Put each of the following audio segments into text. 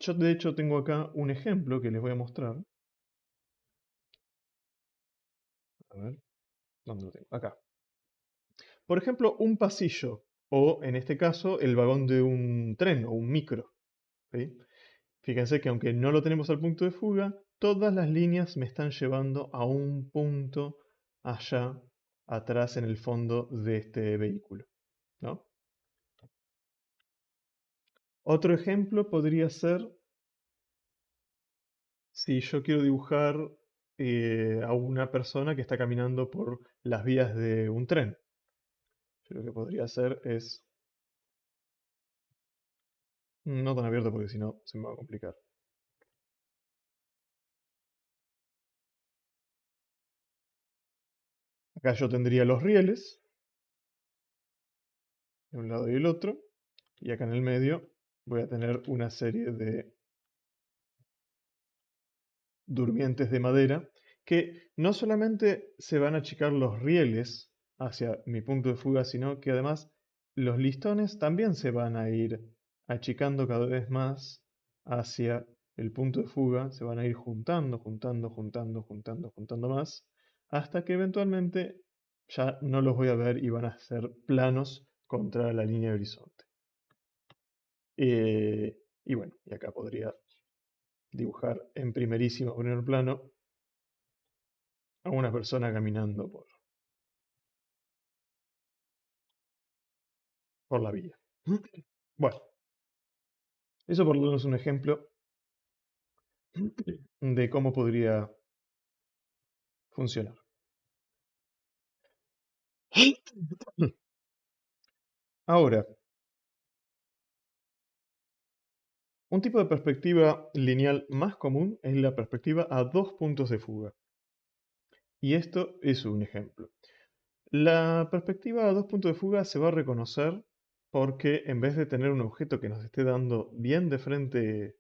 Yo de hecho tengo acá un ejemplo que les voy a mostrar. A ver, ¿dónde lo tengo? Acá. Por ejemplo, un pasillo, o en este caso, el vagón de un tren o un micro. ¿Sí? Fíjense que aunque no lo tenemos al punto de fuga, todas las líneas me están llevando a un punto allá atrás en el fondo de este vehículo, ¿no? Otro ejemplo podría ser si yo quiero dibujar a una persona que está caminando por las vías de un tren. Yo lo que podría hacer es no tan abierto porque si no se me va a complicar. Acá yo tendría los rieles de un lado y el otro, y acá en el medio voy a tener una serie de durmientes de madera que no solamente se van a achicar los rieles hacia mi punto de fuga, sino que además los listones también se van a ir achicando cada vez más hacia el punto de fuga, se van a ir juntando, juntando, juntando, juntando, juntando más, hasta que eventualmente ya no los voy a ver y van a ser planos contra la línea de horizonte. Y bueno, y acá podría dibujar en primerísimo primer plano a una persona caminando por la vía. Bueno, eso por lo menos es un ejemplo de cómo podría funcionar. Ahora, un tipo de perspectiva lineal más común es la perspectiva a dos puntos de fuga. Y esto es un ejemplo. La perspectiva a dos puntos de fuga se va a reconocer porque en vez de tener un objeto que nos esté dando bien de frente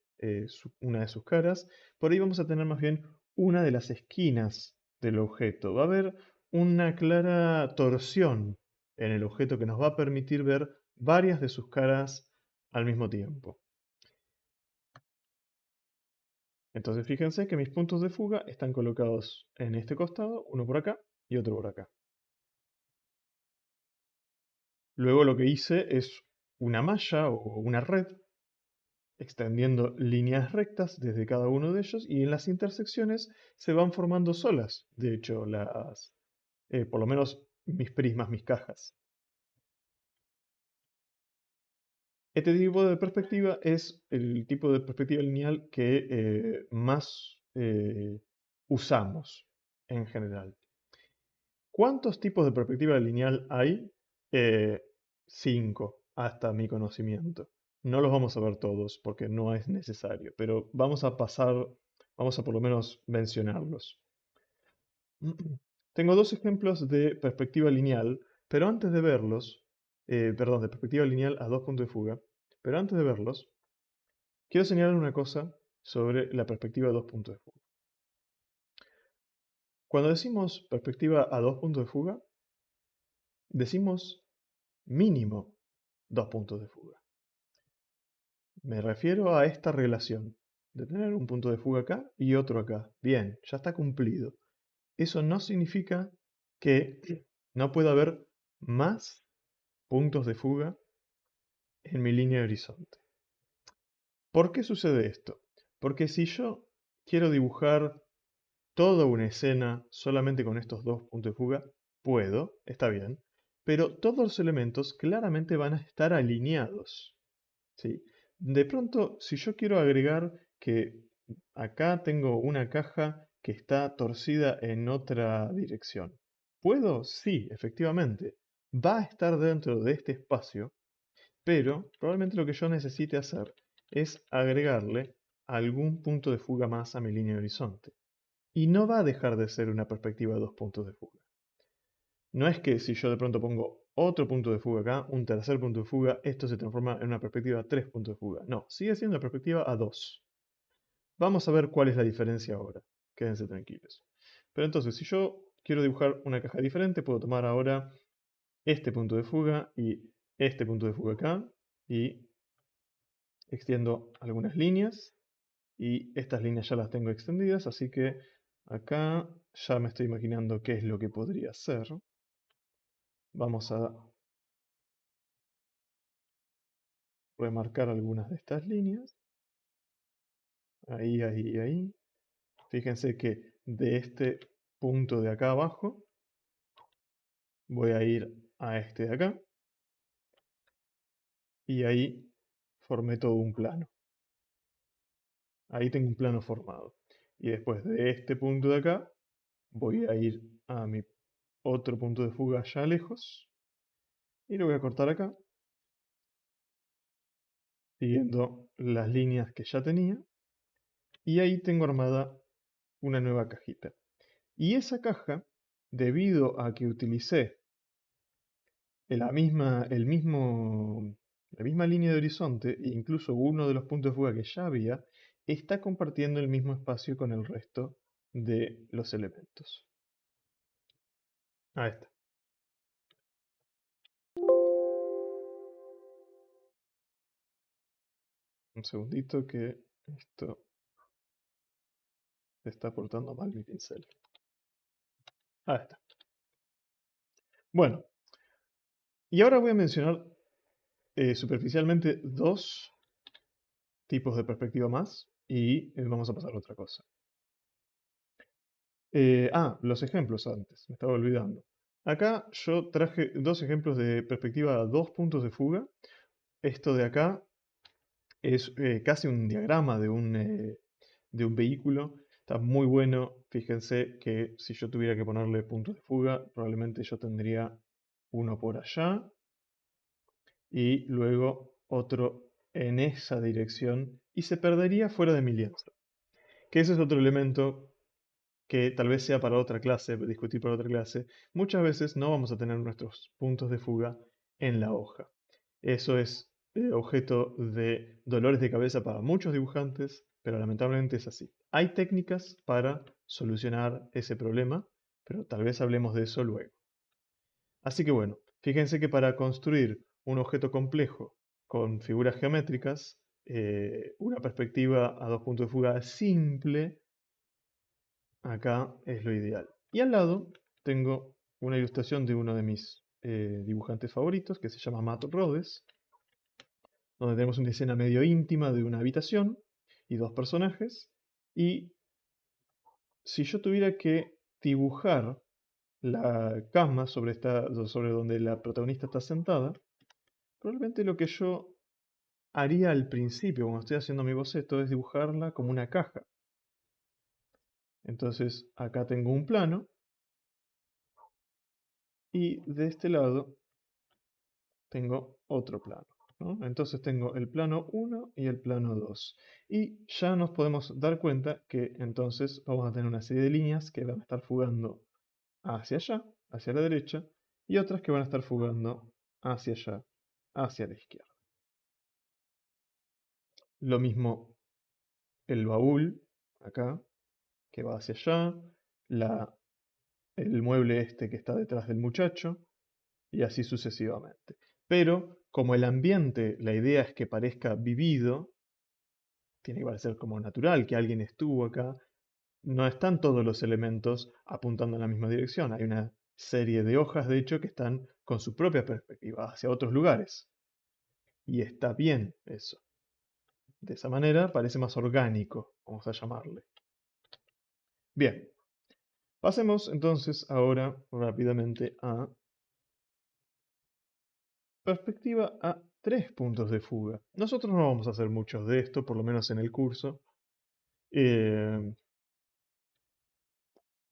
una de sus caras, por ahí vamos a tener más bien una de las esquinas del objeto. Va a haber una clara torsión en el objeto que nos va a permitir ver varias de sus caras al mismo tiempo. Entonces fíjense que mis puntos de fuga están colocados en este costado, uno por acá y otro por acá. Luego lo que hice es una malla o una red extendiendo líneas rectas desde cada uno de ellos y en las intersecciones se van formando solas, de hecho, por lo menos mis prismas, mis cajas. Este tipo de perspectiva es el tipo de perspectiva lineal que más usamos en general. ¿Cuántos tipos de perspectiva lineal hay? Eh, cinco, hasta mi conocimiento. No los vamos a ver todos porque no es necesario, pero vamos a por lo menos mencionarlos. Tengo dos ejemplos de perspectiva lineal, pero antes de verlos, perdón, de perspectiva lineal a dos puntos de fuga, pero antes de verlos, quiero señalar una cosa sobre la perspectiva a dos puntos de fuga. Cuando decimos perspectiva a dos puntos de fuga, decimos mínimo dos puntos de fuga. Me refiero a esta relación de tener un punto de fuga acá y otro acá. Bien, ya está cumplido. Eso no significa que no pueda haber más puntos de fuga en mi línea de horizonte. ¿Por qué sucede esto? Porque si yo quiero dibujar toda una escena solamente con estos dos puntos de fuga, puedo, está bien, pero todos los elementos claramente van a estar alineados. ¿Sí? De pronto, si yo quiero agregar que acá tengo una caja que está torcida en otra dirección, ¿puedo? Sí, efectivamente. Va a estar dentro de este espacio, pero probablemente lo que yo necesite hacer es agregarle algún punto de fuga más a mi línea de horizonte. Y no va a dejar de ser una perspectiva de dos puntos de fuga. No es que si yo de pronto pongo otro punto de fuga acá, un tercer punto de fuga, esto se transforma en una perspectiva a tres puntos de fuga. No, sigue siendo una perspectiva a dos. Vamos a ver cuál es la diferencia ahora. Quédense tranquilos. Pero entonces, si yo quiero dibujar una caja diferente, puedo tomar ahora este punto de fuga y este punto de fuga acá y extiendo algunas líneas y estas líneas ya las tengo extendidas, así que acá ya me estoy imaginando qué es lo que podría ser. Vamos a remarcar algunas de estas líneas. Ahí, ahí, ahí. Fíjense que de este punto de acá abajo voy a ir a este de acá y ahí formé todo un plano. Ahí tengo un plano formado. Y después de este punto de acá voy a ir a mi otro punto de fuga allá lejos y lo voy a cortar acá, siguiendo las líneas que ya tenía, y ahí tengo armada una nueva cajita. Y esa caja, debido a que utilicé la misma línea de horizonte, e incluso uno de los puntos de fuga que ya había, está compartiendo el mismo espacio con el resto de los elementos. Ahí está. Un segundito que esto se está portando mal mi pincel. Ahí está. Bueno, y ahora voy a mencionar superficialmente dos tipos de perspectiva más y vamos a pasar a otra cosa. Los ejemplos antes, me estaba olvidando. Acá yo traje dos ejemplos de perspectiva a dos puntos de fuga. Esto de acá es casi un diagrama de un vehículo. Está muy bueno. Fíjense que si yo tuviera que ponerle puntos de fuga, probablemente yo tendría uno por allá y luego otro en esa dirección y se perdería fuera de mi lienzo. Que ese es otro elemento que tal vez sea para otra clase, discutir para otra clase. Muchas veces no vamos a tener nuestros puntos de fuga en la hoja. Eso es objeto de dolores de cabeza para muchos dibujantes, pero lamentablemente es así. Hay técnicas para solucionar ese problema, pero tal vez hablemos de eso luego. Así que bueno, fíjense que para construir un objeto complejo con figuras geométricas, una perspectiva a dos puntos de fuga simple, acá es lo ideal. Y al lado tengo una ilustración de uno de mis dibujantes favoritos, que se llama Matt Rhodes, donde tenemos una escena medio íntima de una habitación y dos personajes. Y si yo tuviera que dibujar la cama sobre donde la protagonista está sentada, probablemente lo que yo haría al principio, cuando estoy haciendo mi boceto, es dibujarla como una caja. Entonces acá tengo un plano y de este lado tengo otro plano, ¿no? Entonces tengo el plano 1 y el plano 2. Y ya nos podemos dar cuenta que entonces vamos a tener una serie de líneas que van a estar fugando hacia allá, hacia la derecha, y otras que van a estar fugando hacia allá, hacia la izquierda. Lo mismo el baúl, acá, que va hacia allá, el mueble este que está detrás del muchacho, y así sucesivamente. Pero como el ambiente, la idea es que parezca vivido, tiene que parecer como natural que alguien estuvo acá, no están todos los elementos apuntando en la misma dirección. Hay una serie de hojas, de hecho, que están con su propia perspectiva hacia otros lugares. Y está bien eso. De esa manera parece más orgánico, vamos a llamarle. Bien, pasemos entonces ahora rápidamente a perspectiva a tres puntos de fuga. Nosotros no vamos a hacer muchos de esto, por lo menos en el curso. Eh,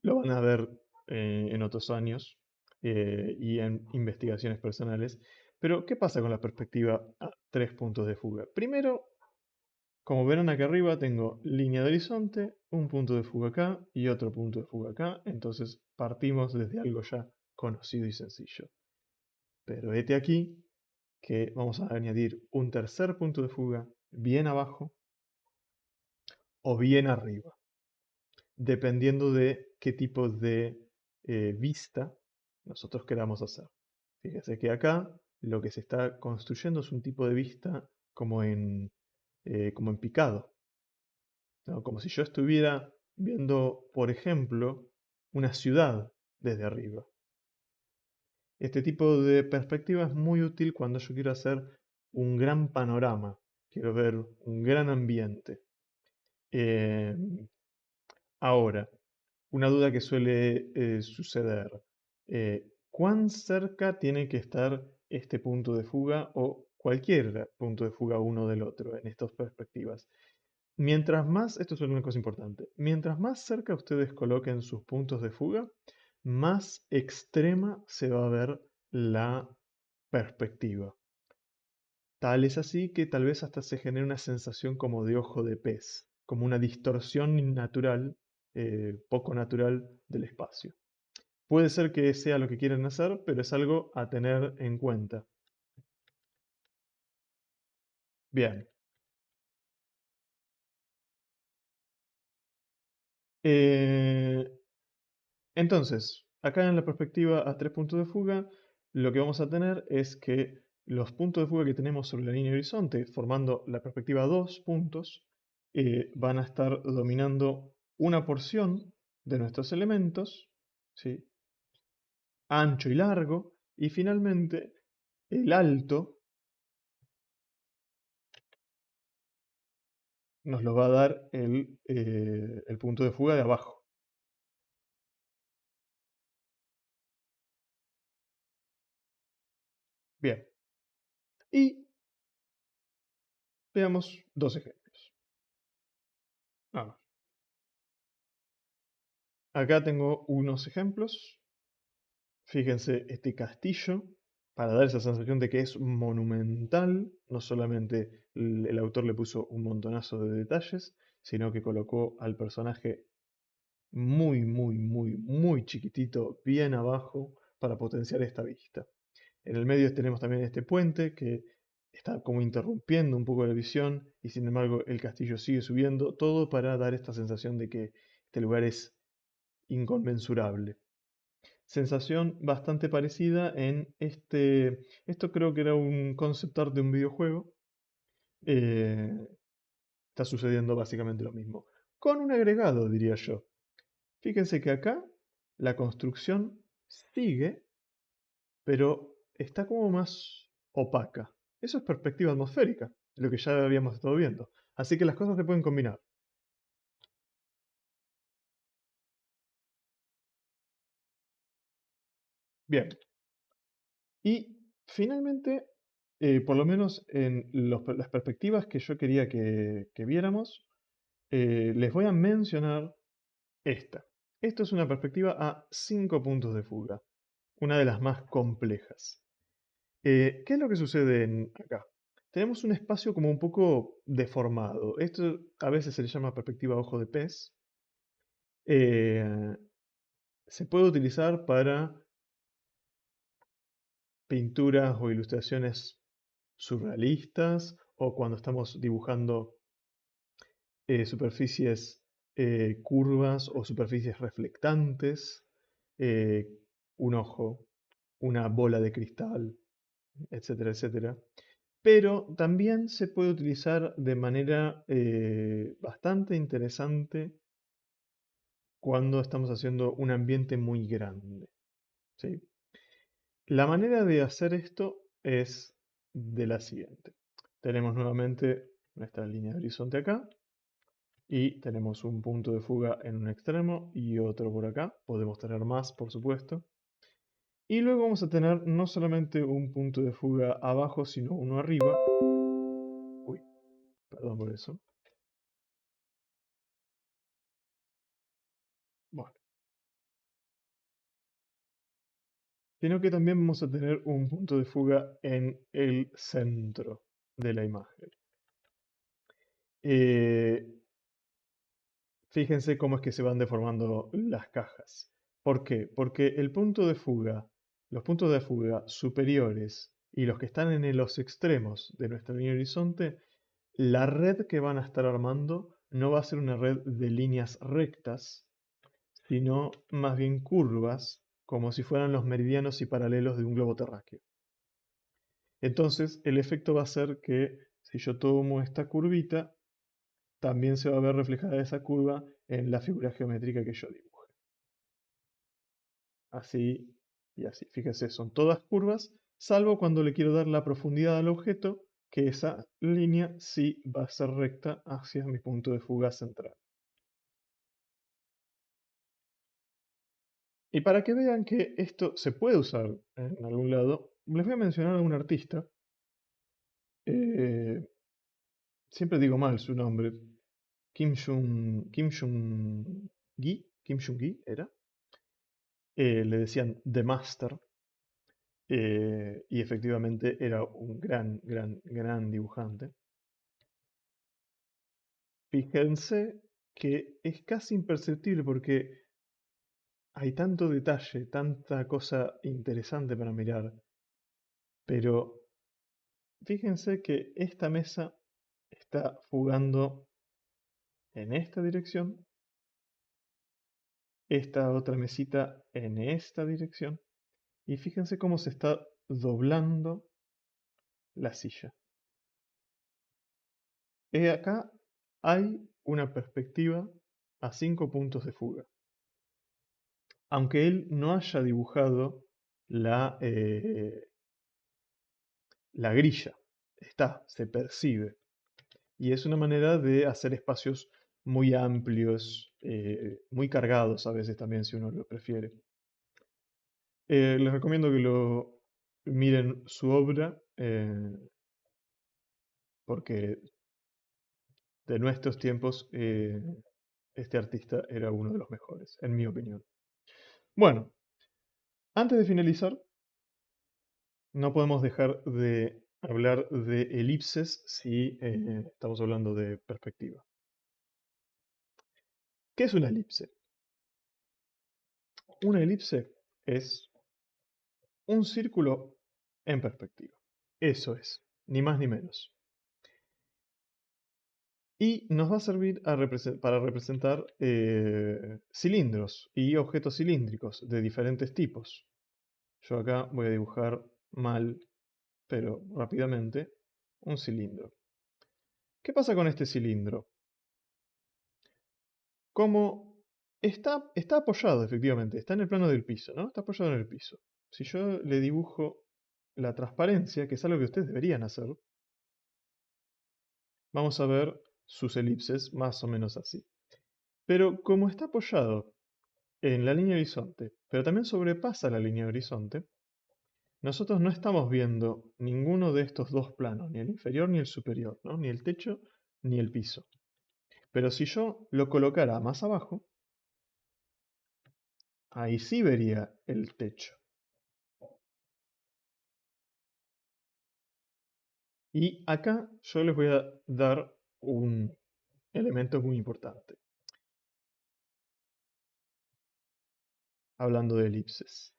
lo van a ver en otros años y en investigaciones personales. Pero, ¿qué pasa con la perspectiva a tres puntos de fuga? Primero, como verán acá arriba, tengo línea de horizonte, un punto de fuga acá y otro punto de fuga acá. Entonces partimos desde algo ya conocido y sencillo. Pero hete aquí que vamos a añadir un tercer punto de fuga bien abajo o bien arriba, dependiendo de qué tipo de vista nosotros queramos hacer. Fíjese que acá lo que se está construyendo es un tipo de vista como en como en picado, ¿no? Como si yo estuviera viendo, por ejemplo, una ciudad desde arriba. Este tipo de perspectiva es muy útil cuando yo quiero hacer un gran panorama, quiero ver un gran ambiente. Eh, Ahora, una duda que suele suceder. ¿Cuán cerca tiene que estar este punto de fuga o cualquier punto de fuga uno del otro en estas perspectivas? Mientras más, esto es una cosa importante, mientras más cerca ustedes coloquen sus puntos de fuga, más extrema se va a ver la perspectiva. Tal es así que tal vez hasta se genere una sensación como de ojo de pez, como una distorsión natural, poco natural del espacio. Puede ser que sea lo que quieren hacer, pero es algo a tener en cuenta. Bien. Eh, entonces, acá en la perspectiva a tres puntos de fuga, lo que vamos a tener es que los puntos de fuga que tenemos sobre la línea de horizonte, formando la perspectiva a dos puntos, van a estar dominando una porción de nuestros elementos, ¿sí? Ancho y largo, y finalmente el alto nos lo va a dar el punto de fuga de abajo. Bien, y veamos dos ejemplos. Vamos. Acá tengo unos ejemplos. Fíjense este castillo, para dar esa sensación de que es monumental. No solamente el autor le puso un montonazo de detalles, sino que colocó al personaje muy, muy, muy, muy chiquitito, bien abajo, para potenciar esta vista. En el medio tenemos también este puente que está como interrumpiendo un poco la visión y sin embargo el castillo sigue subiendo, todo para dar esta sensación de que este lugar es inconmensurable. Sensación bastante parecida en esto creo que era un concept art de un videojuego. eh, Está sucediendo básicamente lo mismo. Con un agregado, diría yo. Fíjense que acá la construcción sigue, pero está como más opaca. Eso es perspectiva atmosférica, lo que ya habíamos estado viendo. Así que las cosas se pueden combinar. Bien, y finalmente, por lo menos en las perspectivas que yo quería que viéramos, les voy a mencionar esta. Esto es una perspectiva a 5 puntos de fuga, una de las más complejas. ¿Qué es lo que sucede acá? Tenemos un espacio como un poco deformado. Esto a veces se le llama perspectiva ojo de pez. Eh, Se puede utilizar para pinturas o ilustraciones surrealistas o cuando estamos dibujando superficies curvas o superficies reflectantes, eh, un ojo, una bola de cristal, etcétera, etcétera. Pero también se puede utilizar de manera bastante interesante cuando estamos haciendo un ambiente muy grande, ¿sí? La manera de hacer esto es de la siguiente. Tenemos nuevamente nuestra línea de horizonte acá y tenemos un punto de fuga en un extremo y otro por acá. Podemos tener más, por supuesto. Y luego vamos a tener no solamente un punto de fuga abajo, sino uno arriba. Uy, perdón por eso. Bueno, sino que también vamos a tener un punto de fuga en el centro de la imagen. Eh, Fíjense cómo es que se van deformando las cajas. ¿Por qué? Porque el punto de fuga, los puntos de fuga superiores y los que están en los extremos de nuestra línea de horizonte, la red que van a estar armando no va a ser una red de líneas rectas, sino más bien curvas, como si fueran los meridianos y paralelos de un globo terráqueo. Entonces, el efecto va a ser que si yo tomo esta curvita, también se va a ver reflejada esa curva en la figura geométrica que yo dibuje. Así y así. Fíjense, son todas curvas, salvo cuando le quiero dar la profundidad al objeto, que esa línea sí va a ser recta hacia mi punto de fuga central. Y para que vean que esto se puede usar en algún lado, les voy a mencionar a un artista. eh, Siempre digo mal su nombre. Kim Jung-gi era. Le decían The Master. Y efectivamente era un gran dibujante. Fíjense que es casi imperceptible porque hay tanto detalle, tanta cosa interesante para mirar, pero fíjense que esta mesa está jugando en esta dirección, esta otra mesita en esta dirección, y fíjense cómo se está doblando la silla. Acá hay una perspectiva a 5 puntos de fuga. Aunque él no haya dibujado la grilla, se percibe. Y es una manera de hacer espacios muy amplios, muy cargados a veces también si uno lo prefiere. Les recomiendo que lo miren su obra, porque de nuestros tiempos este artista era uno de los mejores, en mi opinión. Bueno, antes de finalizar, no podemos dejar de hablar de elipses si estamos hablando de perspectiva. ¿Qué es una elipse? Una elipse es un círculo en perspectiva. Eso es, ni más ni menos. Y nos va a servir para representar cilindros y objetos cilíndricos de diferentes tipos. Yo acá voy a dibujar mal, pero rápidamente, un cilindro. ¿Qué pasa con este cilindro? Como está apoyado, efectivamente, está en el plano del piso, ¿no? Está apoyado en el piso. Si yo le dibujo la transparencia, que es algo que ustedes deberían hacer, vamos a ver sus elipses más o menos así. Pero como está apoyado en la línea horizonte, pero también sobrepasa la línea horizonte, nosotros no estamos viendo ninguno de estos dos planos, ni el inferior ni el superior, ¿no? Ni el techo ni el piso. Pero si yo lo colocara más abajo, ahí sí vería el techo. Y acá yo les voy a dar un elemento muy importante, hablando de elipses.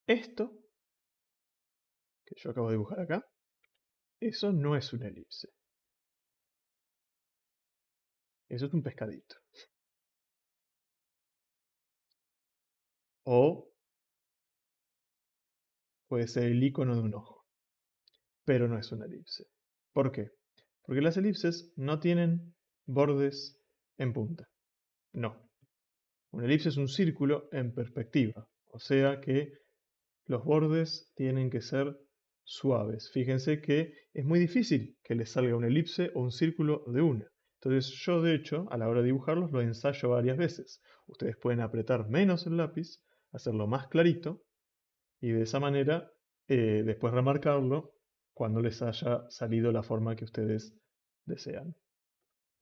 Esto, que yo acabo de dibujar acá, eso no es una elipse. Eso es un pescadito. O puede ser el icono de un ojo. Pero no es una elipse. ¿Por qué? Porque las elipses no tienen bordes en punta. No. Una elipse es un círculo en perspectiva. O sea que los bordes tienen que ser suaves. Fíjense que es muy difícil que les salga una elipse o un círculo de una. Entonces yo de hecho a la hora de dibujarlos lo ensayo varias veces. Ustedes pueden apretar menos el lápiz, hacerlo más clarito y de esa manera después remarcarlo cuando les haya salido la forma que ustedes desean.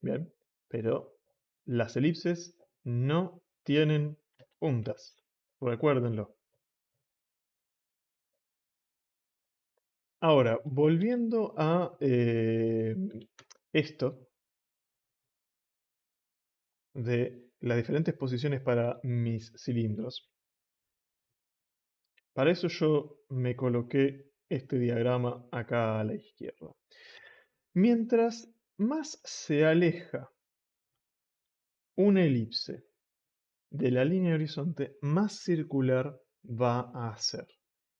Bien, pero las elipses no tienen puntas. Recuérdenlo. Ahora, volviendo a esto de las diferentes posiciones para mis cilindros. Para eso yo me coloqué este diagrama acá a la izquierda. Mientras más se aleja una elipse de la línea de horizonte, más circular va a ser.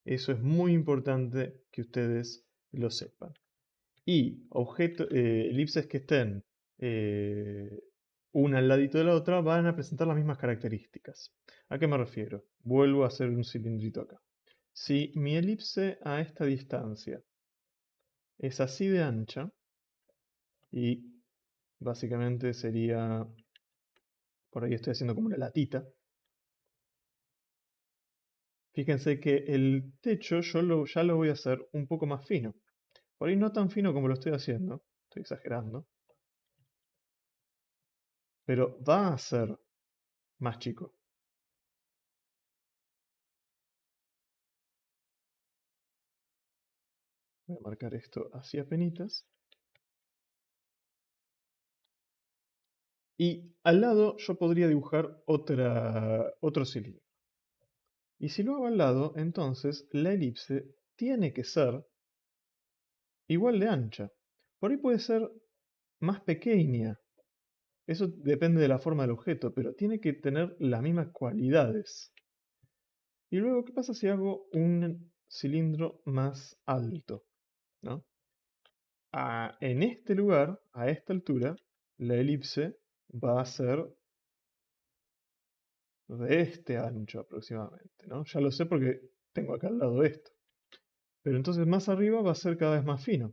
Eso es muy importante que ustedes lo sepan. Y elipses que estén una al ladito de la otra van a presentar las mismas características. ¿A qué me refiero? Vuelvo a hacer un cilindrito acá. Si mi elipse a esta distancia es así de ancha, y básicamente sería, por ahí estoy haciendo como una latita, fíjense que el techo ya lo voy a hacer un poco más fino. Por ahí no tan fino como lo estoy haciendo, estoy exagerando, pero va a ser más chico. Voy a marcar esto así apenitas. Y al lado yo podría dibujar otro cilindro. Y si lo hago al lado, entonces la elipse tiene que ser igual de ancha. Por ahí puede ser más pequeña. Eso depende de la forma del objeto, pero tiene que tener las mismas cualidades. Y luego, ¿qué pasa si hago un cilindro más alto? ¿No? En este lugar, a esta altura, la elipse va a ser de este ancho aproximadamente, ¿no? Ya lo sé porque tengo acá al lado esto. Pero entonces más arriba va a ser cada vez más fino.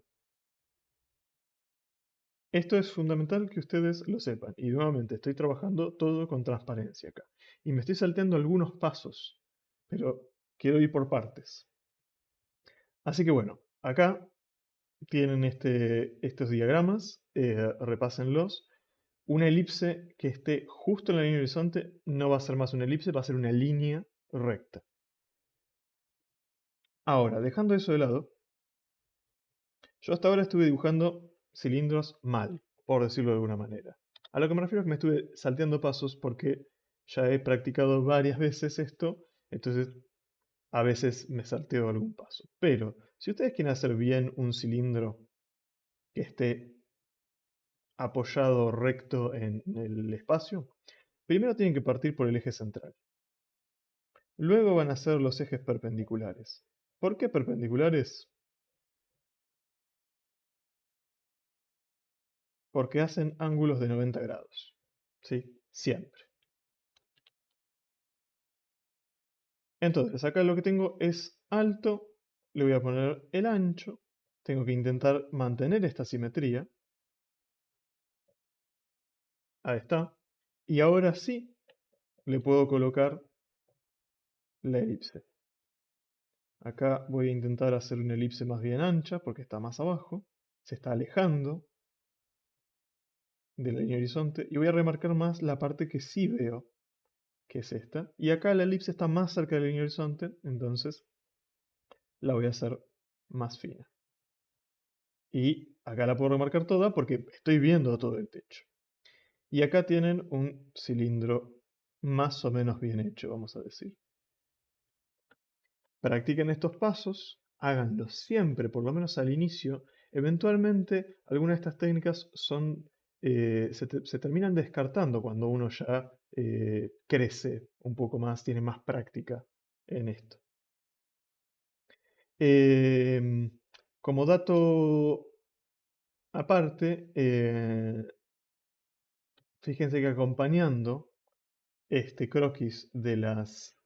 Esto es fundamental que ustedes lo sepan. Y nuevamente estoy trabajando todo con transparencia acá. Y me estoy salteando algunos pasos, pero quiero ir por partes. Así que bueno, acá tienen estos diagramas, repásenlos. Una elipse que esté justo en la línea de horizonte no va a ser más una elipse, va a ser una línea recta. Ahora, dejando eso de lado, yo hasta ahora estuve dibujando cilindros mal, por decirlo de alguna manera. A lo que me refiero es que me estuve salteando pasos porque ya he practicado varias veces esto, entonces a veces me salteo algún paso. Pero si ustedes quieren hacer bien un cilindro que esté apoyado recto en el espacio, primero tienen que partir por el eje central. Luego van a ser los ejes perpendiculares. ¿Por qué perpendiculares? Porque hacen ángulos de 90 grados. ¿Sí? Siempre. Entonces, acá lo que tengo es alto, le voy a poner el ancho, tengo que intentar mantener esta simetría. Ahí está. Y ahora sí le puedo colocar la elipse. Acá voy a intentar hacer una elipse más bien ancha porque está más abajo. Se está alejando de la línea horizonte. Y voy a remarcar más la parte que sí veo, que es esta. Y acá la elipse está más cerca de la línea horizonte, entonces la voy a hacer más fina. Y acá la puedo remarcar toda porque estoy viendo todo el techo. Y acá tienen un cilindro más o menos bien hecho, vamos a decir. Practiquen estos pasos, háganlos siempre, por lo menos al inicio. Eventualmente, algunas de estas técnicas se terminan descartando cuando uno ya crece un poco más, tiene más práctica en esto. Em, Como dato aparte, fíjense que acompañando este croquis de las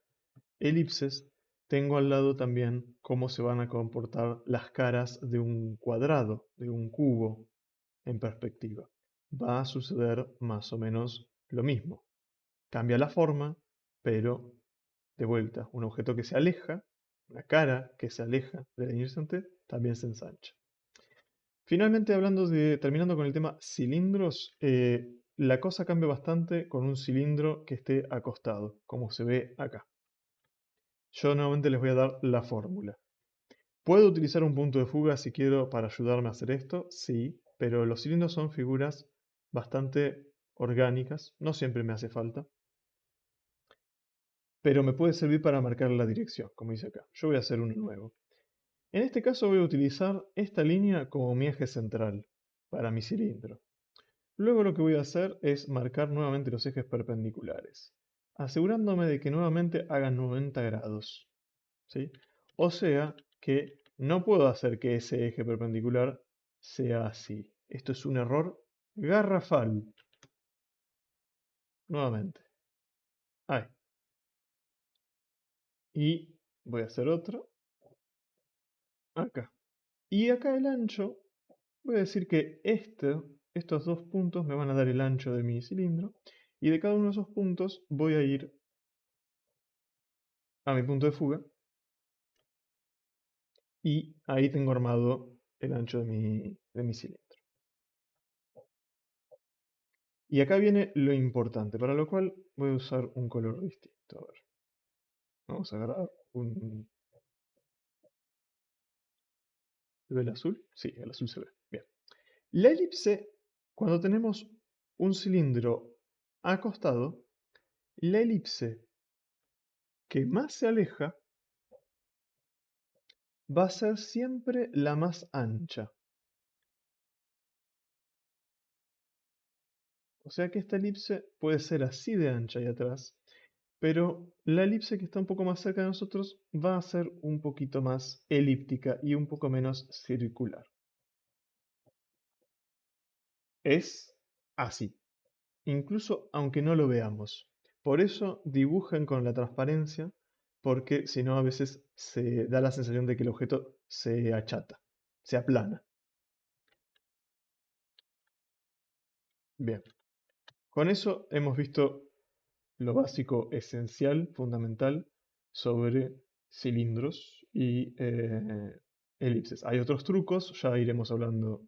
elipses, tengo al lado también cómo se van a comportar las caras de un cuadrado, de un cubo en perspectiva. Va a suceder más o menos lo mismo. Cambia la forma, pero de vuelta, un objeto que se aleja, una cara que se aleja de la línea horizonte, también se ensancha. Finalmente, terminando con el tema cilindros, la cosa cambia bastante con un cilindro que esté acostado, como se ve acá. Yo nuevamente les voy a dar la fórmula. ¿Puedo utilizar un punto de fuga si quiero para ayudarme a hacer esto? Sí, pero los cilindros son figuras bastante orgánicas, no siempre me hace falta, pero me puede servir para marcar la dirección, como dice acá. Yo voy a hacer uno nuevo. En este caso voy a utilizar esta línea como mi eje central para mi cilindro. Luego lo que voy a hacer es marcar nuevamente los ejes perpendiculares, asegurándome de que nuevamente hagan 90 grados. ¿Sí? O sea que no puedo hacer que ese eje perpendicular sea así. Esto es un error garrafal. Nuevamente. Ahí. Y voy a hacer otro. Acá. Y acá el ancho, voy a decir que estos dos puntos me van a dar el ancho de mi cilindro. Y de cada uno de esos puntos voy a ir a mi punto de fuga. Y ahí tengo armado el ancho de mi cilindro. Y acá viene lo importante, para lo cual voy a usar un color distinto. A ver. Vamos a agarrar un... ¿Se ve el azul? Sí, el azul se ve. Bien. La elipse, cuando tenemos un cilindro acostado, la elipse que más se aleja va a ser siempre la más ancha. O sea que esta elipse puede ser así de ancha ahí atrás, pero la elipse que está un poco más cerca de nosotros va a ser un poquito más elíptica y un poco menos circular. Es así, incluso aunque no lo veamos. Por eso dibujen con la transparencia, porque si no a veces se da la sensación de que el objeto se achata, se aplana. Bien, con eso hemos visto lo básico, esencial, fundamental sobre cilindros y elipses. Hay otros trucos, ya iremos hablando